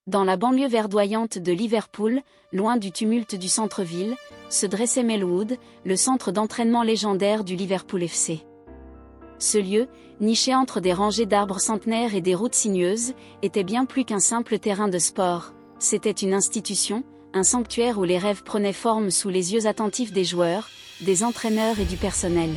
Dans la banlieue verdoyante de Liverpool, loin du tumulte du centre-ville, se dressait Melwood, le centre d'entraînement légendaire du Liverpool FC. Ce lieu, niché entre des rangées d'arbres centenaires et des routes sinueuses, était bien plus qu'un simple terrain de sport. C'était une institution, un sanctuaire où les rêves prenaient forme sous les yeux attentifs des joueurs, des entraîneurs et du personnel.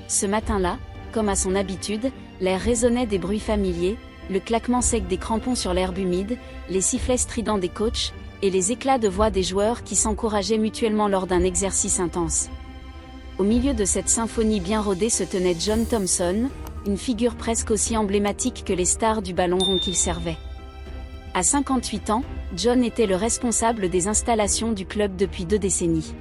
Ce matin-là, comme à son habitude, l'air résonnait des bruits familiers, le claquement sec des crampons sur l'herbe humide, les sifflets stridents des coachs, et les éclats de voix des joueurs qui s'encourageaient mutuellement lors d'un exercice intense. Au milieu de cette symphonie bien rodée se tenait John Thomson, une figure presque aussi emblématique que les stars du ballon rond qu'il servait. À 58 ans, John était le responsable des installations du club depuis 2 décennies.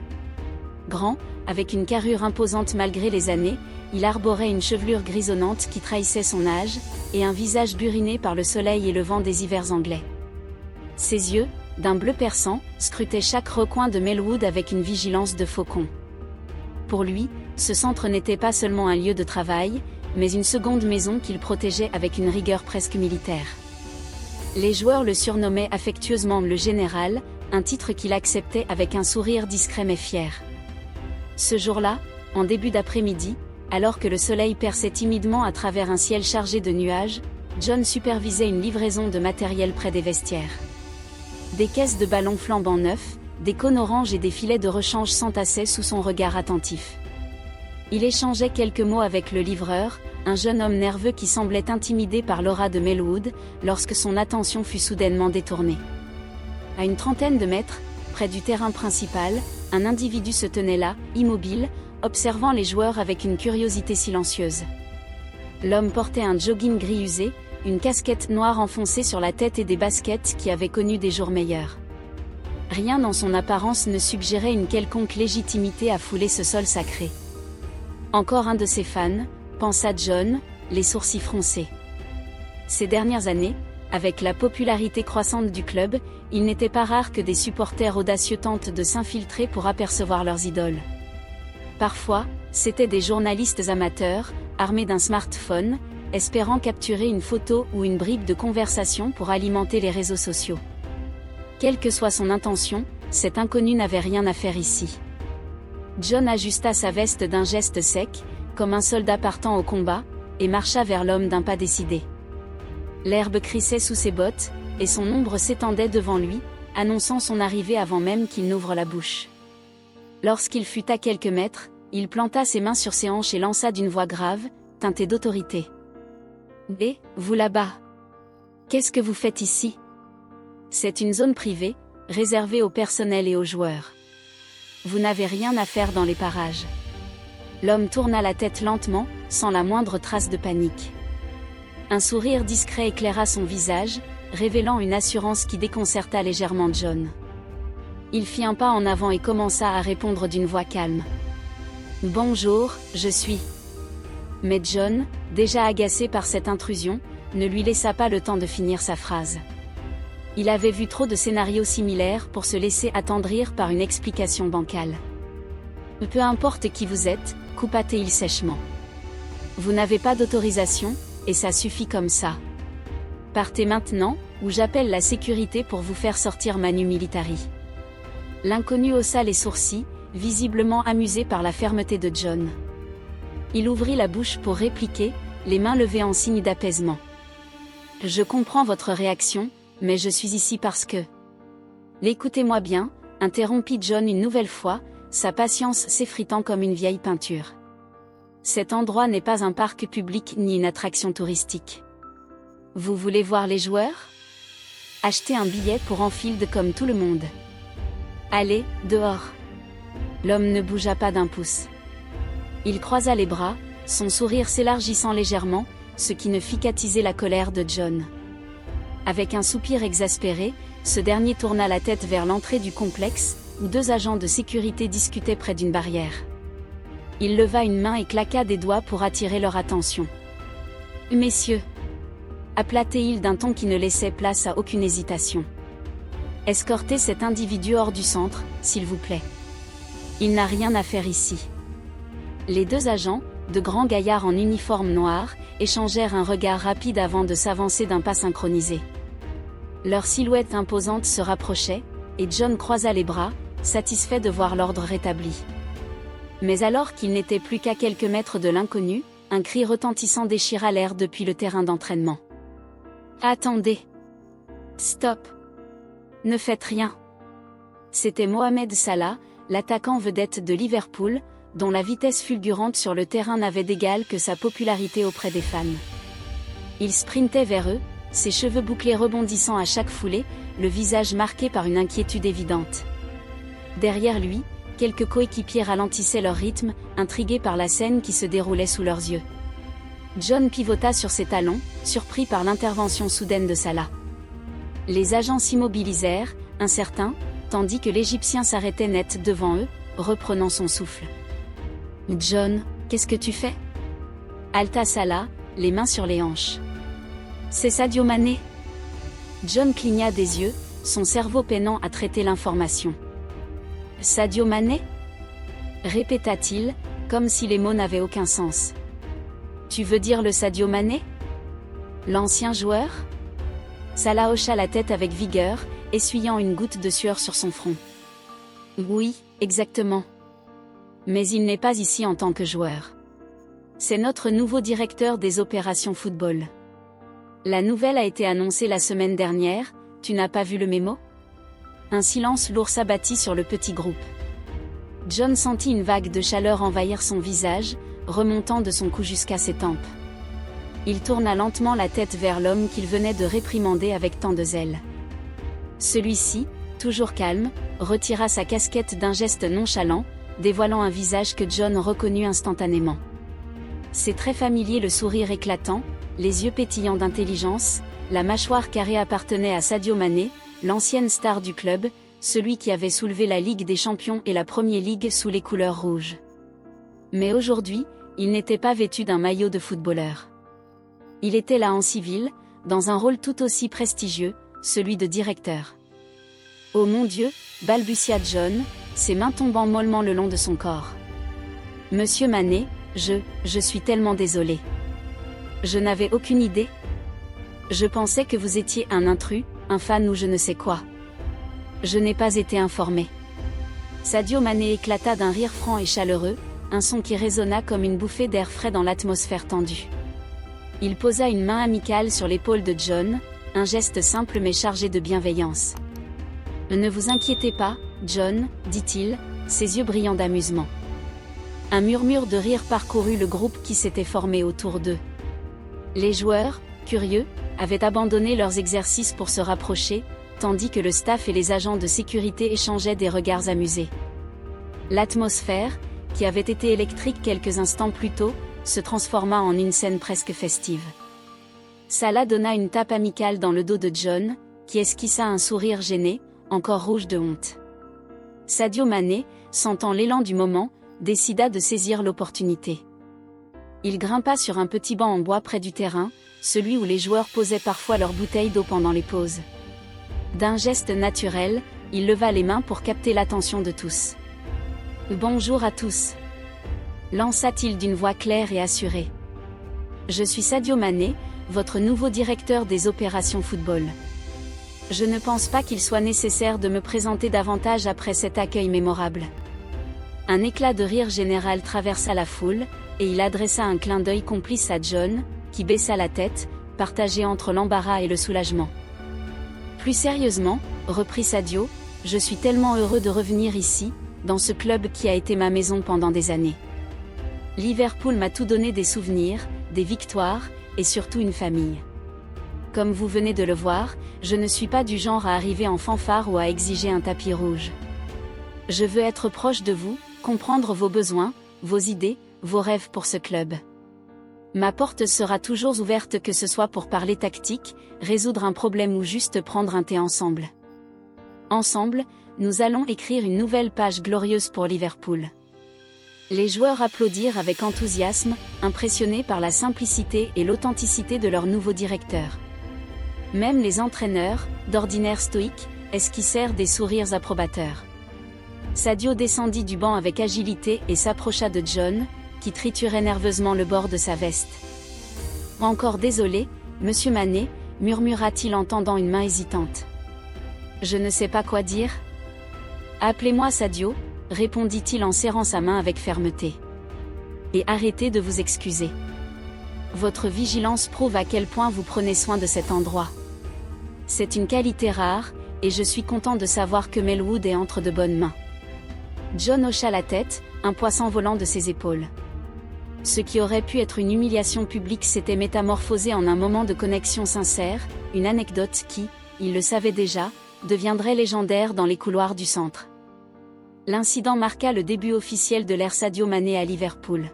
Grand, avec une carrure imposante malgré les années, il arborait une chevelure grisonnante qui trahissait son âge, et un visage buriné par le soleil et le vent des hivers anglais. Ses yeux, d'un bleu perçant, scrutaient chaque recoin de Melwood avec une vigilance de faucon. Pour lui, ce centre n'était pas seulement un lieu de travail, mais une seconde maison qu'il protégeait avec une rigueur presque militaire. Les joueurs le surnommaient affectueusement le Général, un titre qu'il acceptait avec un sourire discret mais fier. Ce jour-là, en début d'après-midi, alors que le soleil perçait timidement à travers un ciel chargé de nuages, John supervisait une livraison de matériel près des vestiaires. Des caisses de ballons flambant neufs, des cônes oranges et des filets de rechange s'entassaient sous son regard attentif. Il échangeait quelques mots avec le livreur, un jeune homme nerveux qui semblait intimidé par l'aura de Melwood, lorsque son attention fut soudainement détournée. À une trentaine de mètres, près du terrain principal, un individu se tenait là, immobile, observant les joueurs avec une curiosité silencieuse. L'homme portait un jogging gris usé, une casquette noire enfoncée sur la tête et des baskets qui avaient connu des jours meilleurs. Rien dans son apparence ne suggérait une quelconque légitimité à fouler ce sol sacré. Encore un de ses fans, pensa John, les sourcils froncés. Ces dernières années, avec la popularité croissante du club, il n'était pas rare que des supporters audacieux tentent de s'infiltrer pour apercevoir leurs idoles. Parfois, c'étaient des journalistes amateurs, armés d'un smartphone, espérant capturer une photo ou une bribe de conversation pour alimenter les réseaux sociaux. Quelle que soit son intention, cet inconnu n'avait rien à faire ici. John ajusta sa veste d'un geste sec, comme un soldat partant au combat, et marcha vers l'homme d'un pas décidé. L'herbe crissait sous ses bottes, et son ombre s'étendait devant lui, annonçant son arrivée avant même qu'il n'ouvre la bouche. Lorsqu'il fut à quelques mètres, il planta ses mains sur ses hanches et lança d'une voix grave, teintée d'autorité. « Et, vous là-bas. Qu'est-ce que vous faites ici ? C'est une zone privée, réservée au personnel et aux joueurs. Vous n'avez rien à faire dans les parages. » L'homme tourna la tête lentement, sans la moindre trace de panique. Un sourire discret éclaira son visage, révélant une assurance qui déconcerta légèrement John. Il fit un pas en avant et commença à répondre d'une voix calme. « Bonjour, je suis... » Mais John, déjà agacé par cette intrusion, ne lui laissa pas le temps de finir sa phrase. Il avait vu trop de scénarios similaires pour se laisser attendrir par une explication bancale. « Peu importe qui vous êtes, » coupa-t-il sèchement. « Vous n'avez pas d'autorisation, et ça suffit comme ça. Partez maintenant, ou j'appelle la sécurité pour vous faire sortir manu militari. » L'inconnu haussa les sourcils, visiblement amusé par la fermeté de John. Il ouvrit la bouche pour répliquer, les mains levées en signe d'apaisement. « Je comprends votre réaction, mais je suis ici parce que... » « L'écoutez-moi bien, » interrompit John une nouvelle fois, sa patience s'effritant comme une vieille peinture. « Cet endroit n'est pas un parc public ni une attraction touristique. Vous voulez voir les joueurs ? Achetez un billet pour Anfield comme tout le monde. Allez, dehors. » L'homme ne bougea pas d'un pouce. Il croisa les bras, son sourire s'élargissant légèrement, ce qui ne fit qu'attiser la colère de John. Avec un soupir exaspéré, ce dernier tourna la tête vers l'entrée du complexe, où 2 agents de sécurité discutaient près d'une barrière. Il leva une main et claqua des doigts pour attirer leur attention. « Messieurs !» appela-t-il d'un ton qui ne laissait place à aucune hésitation. « Escortez cet individu hors du centre, s'il vous plaît. Il n'a rien à faire ici. » Les 2 agents, de grands gaillards en uniforme noir, échangèrent un regard rapide avant de s'avancer d'un pas synchronisé. Leur silhouette imposante se rapprochait, et John croisa les bras, satisfait de voir l'ordre rétabli. Mais alors qu'il n'était plus qu'à quelques mètres de l'inconnu, un cri retentissant déchira l'air depuis le terrain d'entraînement. « Attendez! Stop! Ne faites rien !» C'était Mohamed Salah, l'attaquant vedette de Liverpool, dont la vitesse fulgurante sur le terrain n'avait d'égal que sa popularité auprès des fans. Il sprintait vers eux, ses cheveux bouclés rebondissant à chaque foulée, le visage marqué par une inquiétude évidente. Derrière lui, quelques coéquipiers ralentissaient leur rythme, intrigués par la scène qui se déroulait sous leurs yeux. John pivota sur ses talons, surpris par l'intervention soudaine de Salah. Les agents s'immobilisèrent, incertains, tandis que l'Égyptien s'arrêtait net devant eux, reprenant son souffle. « John, qu'est-ce que tu fais » haleta Salah, les mains sur les hanches. « C'est Sadio Mané !» John cligna des yeux, son cerveau peinant à traiter l'information. « Sadio Mané » répéta-t-il, comme si les mots n'avaient aucun sens. « Tu veux dire le Sadio Mané ? L'ancien joueur ?» Salah hocha la tête avec vigueur, essuyant une goutte de sueur sur son front. « Oui, exactement. Mais il n'est pas ici en tant que joueur. C'est notre nouveau directeur des opérations football. La nouvelle a été annoncée la semaine dernière, tu n'as pas vu le mémo ? » Un silence lourd s'abattit sur le petit groupe. John sentit une vague de chaleur envahir son visage, remontant de son cou jusqu'à ses tempes. Il tourna lentement la tête vers l'homme qu'il venait de réprimander avec tant de zèle. Celui-ci, toujours calme, retira sa casquette d'un geste nonchalant, dévoilant un visage que John reconnut instantanément. C'est très familier, le sourire éclatant, les yeux pétillants d'intelligence, la mâchoire carrée appartenait à Sadio Mané, l'ancienne star du club, celui qui avait soulevé la Ligue des Champions et la Premier League sous les couleurs rouges. Mais aujourd'hui, il n'était pas vêtu d'un maillot de footballeur. Il était là en civil, dans un rôle tout aussi prestigieux, celui de directeur. « Oh mon Dieu !» balbutia John, ses mains tombant mollement le long de son corps. « Monsieur Mané, je suis tellement désolé. Je n'avais aucune idée. Je pensais que vous étiez un intrus, un fan ou je ne sais quoi. Je n'ai pas été informé. » Sadio Mané éclata d'un rire franc et chaleureux, un son qui résonna comme une bouffée d'air frais dans l'atmosphère tendue. Il posa une main amicale sur l'épaule de John, un geste simple mais chargé de bienveillance. « Ne vous inquiétez pas, John, dit-il, ses yeux brillants d'amusement. » Un murmure de rire parcourut le groupe qui s'était formé autour d'eux. Les joueurs, curieux, avaient abandonné leurs exercices pour se rapprocher, tandis que le staff et les agents de sécurité échangeaient des regards amusés. L'atmosphère, qui avait été électrique quelques instants plus tôt, se transforma en une scène presque festive. Salah donna une tape amicale dans le dos de John, qui esquissa un sourire gêné, encore rouge de honte. Sadio Mané, sentant l'élan du moment, décida de saisir l'opportunité. Il grimpa sur un petit banc en bois près du terrain, celui où les joueurs posaient parfois leurs bouteilles d'eau pendant les pauses. D'un geste naturel, il leva les mains pour capter l'attention de tous. « Bonjour à tous !» lança-t-il d'une voix claire et assurée. « Je suis Sadio Mané, votre nouveau directeur des opérations football. Je ne pense pas qu'il soit nécessaire de me présenter davantage après cet accueil mémorable. » Un éclat de rire général traversa la foule, et il adressa un clin d'œil complice à John, qui baissa la tête, partagé entre l'embarras et le soulagement. « Plus sérieusement, reprit Sadio, je suis tellement heureux de revenir ici, dans ce club qui a été ma maison pendant des années. Liverpool m'a tout donné, des souvenirs, des victoires, et surtout une famille. Comme vous venez de le voir, je ne suis pas du genre à arriver en fanfare ou à exiger un tapis rouge. Je veux être proche de vous, comprendre vos besoins, vos idées, vos rêves pour ce club. Ma porte sera toujours ouverte, que ce soit pour parler tactique, résoudre un problème ou juste prendre un thé ensemble. Ensemble, nous allons écrire une nouvelle page glorieuse pour Liverpool. » Les joueurs applaudirent avec enthousiasme, impressionnés par la simplicité et l'authenticité de leur nouveau directeur. Même les entraîneurs, d'ordinaire stoïques, esquissèrent des sourires approbateurs. Sadio descendit du banc avec agilité et s'approcha de John, qui triturait nerveusement le bord de sa veste. « Encore désolé, monsieur Mané, murmura-t-il en tendant une main hésitante. Je ne sais pas quoi dire. Appelez-moi Sadio, répondit-il en serrant sa main avec fermeté. Et arrêtez de vous excuser. Votre vigilance prouve à quel point vous prenez soin de cet endroit. C'est une qualité rare, et je suis content de savoir que Melwood est entre de bonnes mains. John hocha la tête, un poisson volant de ses épaules. Ce qui aurait pu être une humiliation publique s'était métamorphosé en un moment de connexion sincère, une anecdote qui, il le savait déjà, deviendrait légendaire dans les couloirs du centre. L'incident marqua le début officiel de l'ère Sadio Mané à Liverpool.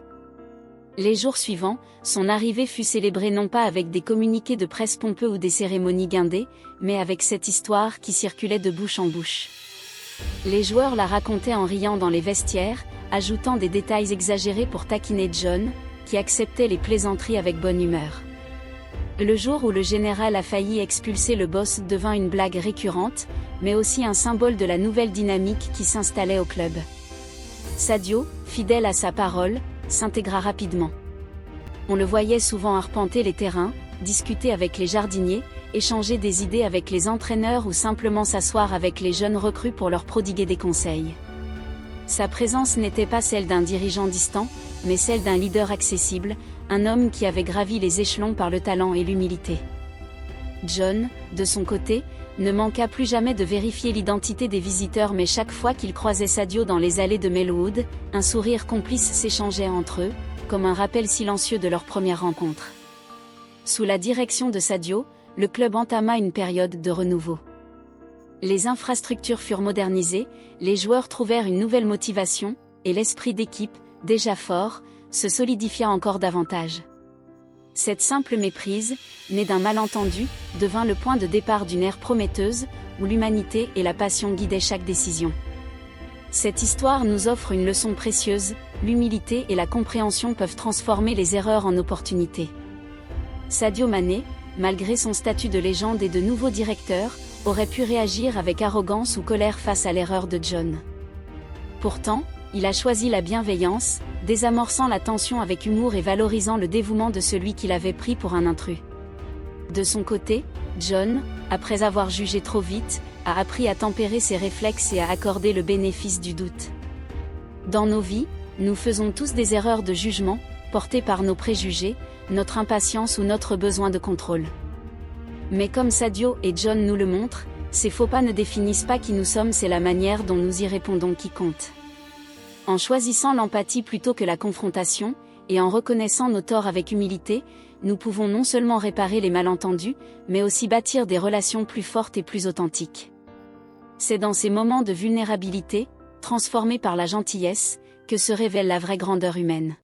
Les jours suivants, son arrivée fut célébrée non pas avec des communiqués de presse pompeux ou des cérémonies guindées, mais avec cette histoire qui circulait de bouche en bouche. Les joueurs la racontaient en riant dans les vestiaires, ajoutant des détails exagérés pour taquiner John, qui acceptait les plaisanteries avec bonne humeur. Le jour où le général a failli expulser le boss devint une blague récurrente, mais aussi un symbole de la nouvelle dynamique qui s'installait au club. Sadio, fidèle à sa parole, s'intégra rapidement. On le voyait souvent arpenter les terrains, discuter avec les jardiniers, échanger des idées avec les entraîneurs ou simplement s'asseoir avec les jeunes recrues pour leur prodiguer des conseils. Sa présence n'était pas celle d'un dirigeant distant, mais celle d'un leader accessible, un homme qui avait gravi les échelons par le talent et l'humilité. John, de son côté, ne manqua plus jamais de vérifier l'identité des visiteurs, mais chaque fois qu'il croisait Sadio dans les allées de Melwood, un sourire complice s'échangeait entre eux, comme un rappel silencieux de leur première rencontre. Sous la direction de Sadio, le club entama une période de renouveau. Les infrastructures furent modernisées, les joueurs trouvèrent une nouvelle motivation, et l'esprit d'équipe, déjà fort, se solidifia encore davantage. Cette simple méprise, née d'un malentendu, devint le point de départ d'une ère prometteuse, où l'humanité et la passion guidaient chaque décision. Cette histoire nous offre une leçon précieuse, l'humilité et la compréhension peuvent transformer les erreurs en opportunités. Sadio Mané, malgré son statut de légende et de nouveau directeur, aurait pu réagir avec arrogance ou colère face à l'erreur de John. Pourtant, il a choisi la bienveillance, désamorçant la tension avec humour et valorisant le dévouement de celui qu'il avait pris pour un intrus. De son côté, John, après avoir jugé trop vite, a appris à tempérer ses réflexes et à accorder le bénéfice du doute. Dans nos vies, nous faisons tous des erreurs de jugement, portées par nos préjugés, notre impatience ou notre besoin de contrôle. Mais comme Sadio et John nous le montrent, ces faux pas ne définissent pas qui nous sommes, c'est la manière dont nous y répondons qui compte. En choisissant l'empathie plutôt que la confrontation, et en reconnaissant nos torts avec humilité, nous pouvons non seulement réparer les malentendus, mais aussi bâtir des relations plus fortes et plus authentiques. C'est dans ces moments de vulnérabilité, transformés par la gentillesse, que se révèle la vraie grandeur humaine.